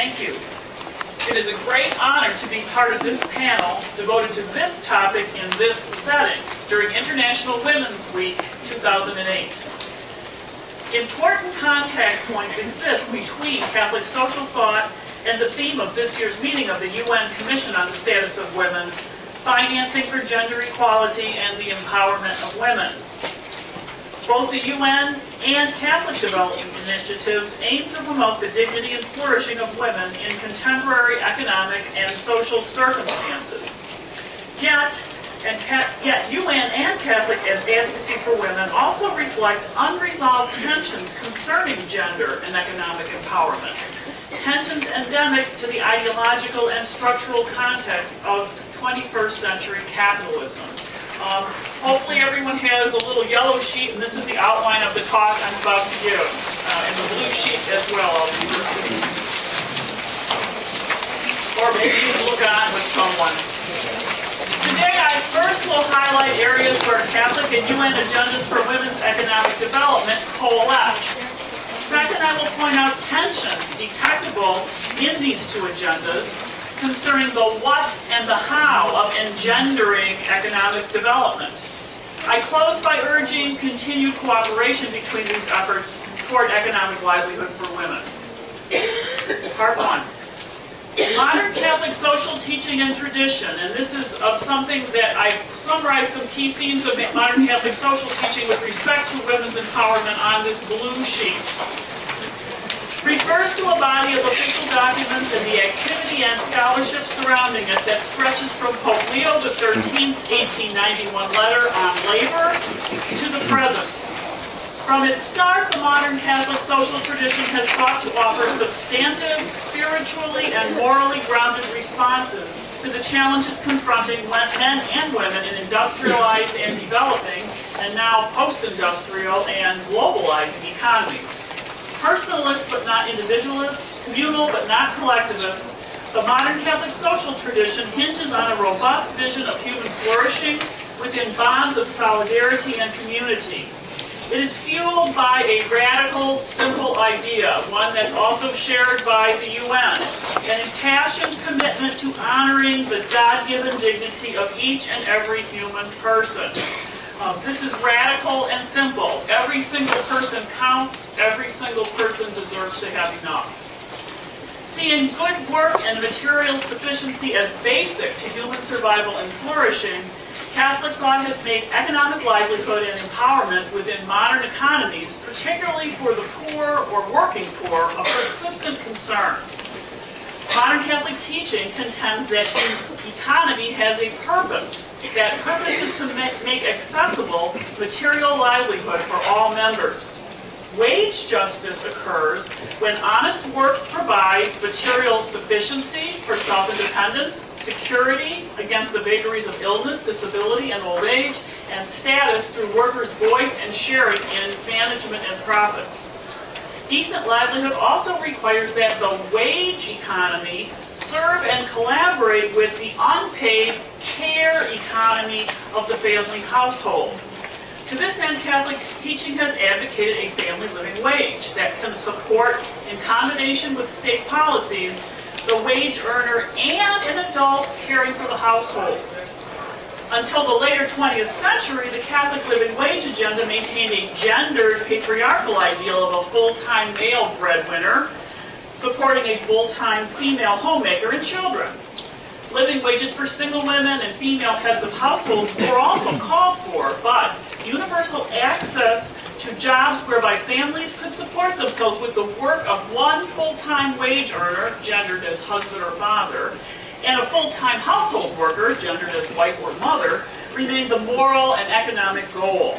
Thank you. It is a great honor to be part of this panel devoted to this topic in this setting during International Women's Week 2008. Important contact points exist between Catholic social thought and the theme of this year's meeting of the UN Commission on the Status of Women, Financing for Gender Equality and the Empowerment of Women. Both the UN and Catholic development initiatives aim to promote the dignity and flourishing of women in contemporary economic and social circumstances. Yet UN and Catholic advocacy for women also reflect unresolved tensions concerning gender and economic empowerment. Tensions endemic to the ideological and structural context of 21st century capitalism. Hopefully everyone has a little yellow sheet, and this is the outline of the talk I'm about to give, and the blue sheet as well. I'll be listening. Or maybe you can look on with someone. Today I first will highlight areas where Catholic and UN agendas for women's economic development coalesce. Second, I will point out tensions detectable in these two agendas concerning the what and the how of engendering economic development. I close by urging continued cooperation between these efforts toward economic livelihood for women. Part 1. Modern Catholic social teaching and tradition, and this is something that I've summarized some key themes of modern Catholic social teaching with respect to women's empowerment on this blue sheet. Refers to a body of official documents and the activity and scholarship surrounding it that stretches from Pope Leo XIII's 1891 letter on labor to the present. From its start, the modern Catholic social tradition has sought to offer substantive, spiritually and morally grounded responses to the challenges confronting men and women in industrialized and developing, and now post-industrial and globalizing economies. Personalist but not individualist, communal but not collectivist, the modern Catholic social tradition hinges on a robust vision of human flourishing within bonds of solidarity and community. It is fueled by a radical, simple idea, one that's also shared by the UN, an impassioned commitment to honoring the God-given dignity of each and every human person. This is radical and simple. Every single person counts. Every single person deserves to have enough. Seeing good work and material sufficiency as basic to human survival and flourishing, Catholic thought has made economic livelihood and empowerment within modern economies, particularly for the poor or working poor, a persistent concern. Modern Catholic teaching contends that the economy has a purpose. That purpose is to make accessible material livelihood for all members. Wage justice occurs when honest work provides material sufficiency for self-independence, security against the vagaries of illness, disability, and old age, and status through workers' voice and sharing in management and profits. Decent livelihood also requires that the wage economy serve and collaborate with the unpaid care economy of the family household. To this end, Catholic teaching has advocated a family living wage that can support, in combination with state policies, the wage earner and an adult caring for the household. Until the later 20th century, the Catholic living wage agenda maintained a gendered patriarchal ideal of a full-time male breadwinner, supporting a full-time female homemaker and children. Living wages for single women and female heads of households were also called for, but universal access to jobs whereby families could support themselves with the work of one full-time wage earner, gendered as husband or father, and a full-time household worker, gendered as wife or mother, remained the moral and economic goal.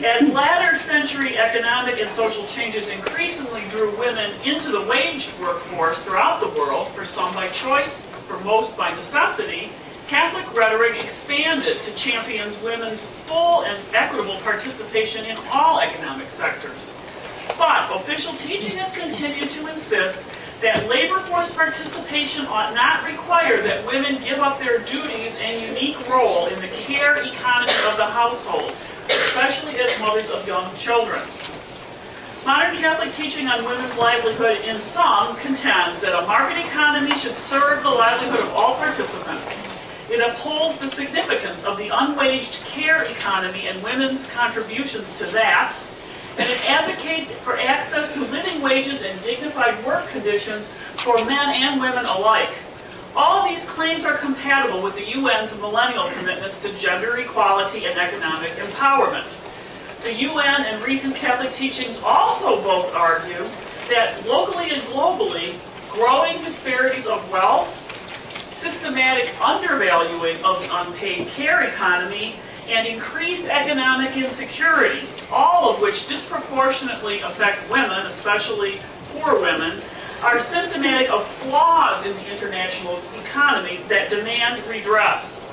As latter century economic and social changes increasingly drew women into the wage workforce throughout the world, for some by choice, for most by necessity, Catholic rhetoric expanded to champion women's full and equitable participation in all economic sectors. But official teaching has continued to insist that labor force participation ought not require that women give up their duties and unique role in the care economy of the household, especially as mothers of young children. Modern Catholic teaching on women's livelihood in sum contends that a market economy should serve the livelihood of all participants. It upholds the significance of the unwaged care economy and women's contributions to that, and it advocates for access to living wages and dignified work conditions for men and women alike. All of these claims are compatible with the UN's millennial commitments to gender equality and economic empowerment. The UN and recent Catholic teachings also both argue that locally and globally, growing disparities of wealth, systematic undervaluing of the unpaid care economy, and increased economic insecurity, all of which disproportionately affect women, especially poor women, are symptomatic of flaws in the international economy that demand redress.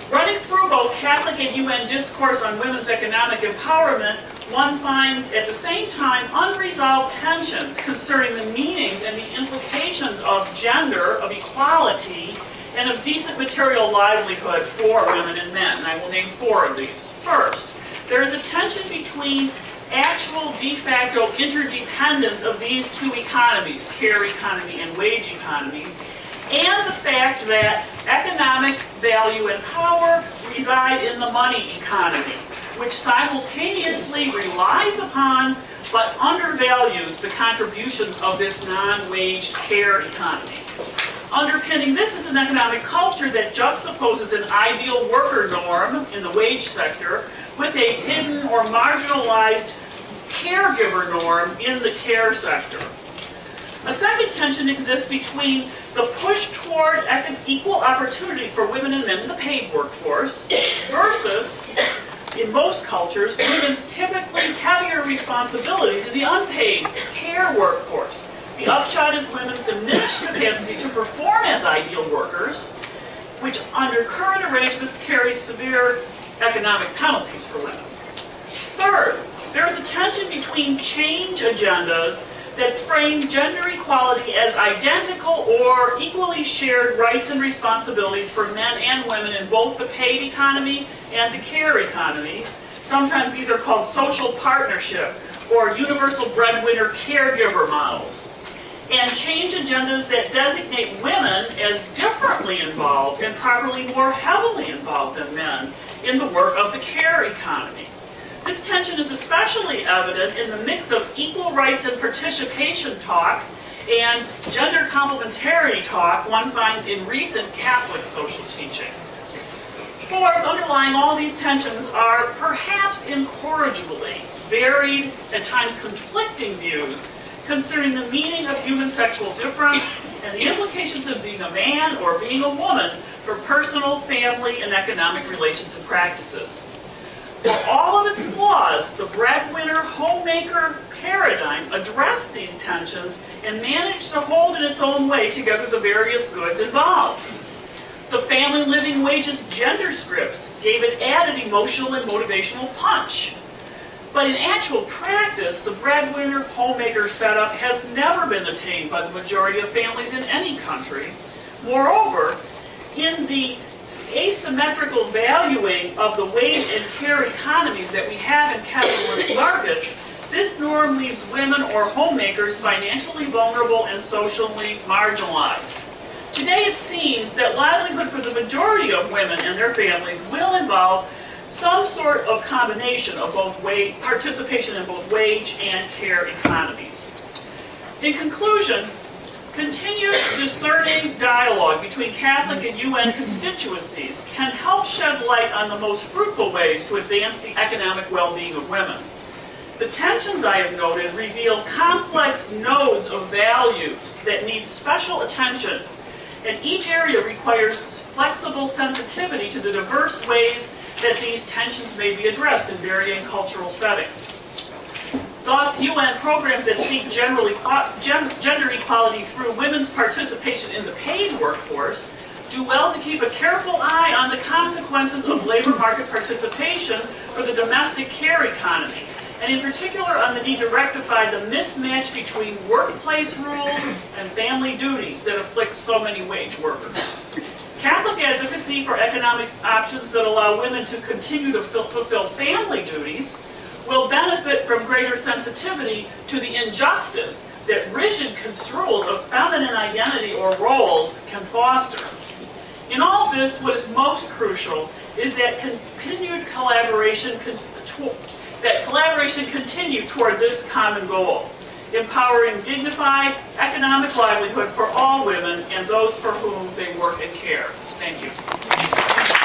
Running through both Catholic and UN discourse on women's economic empowerment, one finds at the same time unresolved tensions concerning the meanings and the implications of gender, of equality, and of decent material livelihood for women and men. And I will name 4 of these. First, there is a tension between actual de facto interdependence of these two economies, care economy and wage economy, and the fact that economic value and power reside in the money economy, which simultaneously relies upon but undervalues the contributions of this non-wage care economy. Underpinning this is an economic culture that juxtaposes an ideal worker norm in the wage sector with a hidden or marginalized caregiver norm in the care sector. A second tension exists between the push toward equal opportunity for women and men in the paid workforce versus, in most cultures, women's typically heavier responsibilities in the unpaid care workforce. The upshot is women's diminished capacity to perform as ideal workers, which under current arrangements carries severe economic penalties for women. Third, there is a tension between change agendas that frame gender equality as identical or equally shared rights and responsibilities for men and women in both the paid economy and the care economy. Sometimes these are called social partnership or universal breadwinner caregiver models. And change agendas that designate women as differently involved and probably more heavily involved than men in the work of the care economy. This tension is especially evident in the mix of equal rights and participation talk and gender complementarity talk one finds in recent Catholic social teaching. Fourth, underlying all these tensions are perhaps incorrigibly varied, at times conflicting views concerning the meaning of human sexual difference and the implications of being a man or being a woman for personal, family, and economic relations and practices. For all of its flaws, the breadwinner homemaker paradigm addressed these tensions and managed to hold in its own way together the various goods involved. The family living wages gender scripts gave it added emotional and motivational punch. But in actual practice, the breadwinner homemaker setup has never been attained by the majority of families in any country. Moreover, in the asymmetrical valuing of the wage and care economies that we have in capitalist markets, this norm leaves women or homemakers financially vulnerable and socially marginalized. Today it seems that livelihood for the majority of women and their families will involve some sort of combination of both participation in both wage and care economies. In conclusion, continued discerning dialogue between Catholic and UN constituencies can help shed light on the most fruitful ways to advance the economic well-being of women. The tensions I have noted reveal complex nodes of values that need special attention, and each area requires flexible sensitivity to the diverse ways that these tensions may be addressed in varying cultural settings. Thus, UN programs that seek gender equality through women's participation in the paid workforce do well to keep a careful eye on the consequences of labor market participation for the domestic care economy, and in particular on the need to rectify the mismatch between workplace rules and family duties that afflict so many wage workers. Catholic advocacy for economic options that allow women to continue to fulfill family duties will benefit from greater sensitivity to the injustice that rigid construals of feminine identity or roles can foster. In all this, what is most crucial is that continued collaboration continue toward this common goal, empowering dignified economic livelihood for all women and those for whom they work and care. Thank you.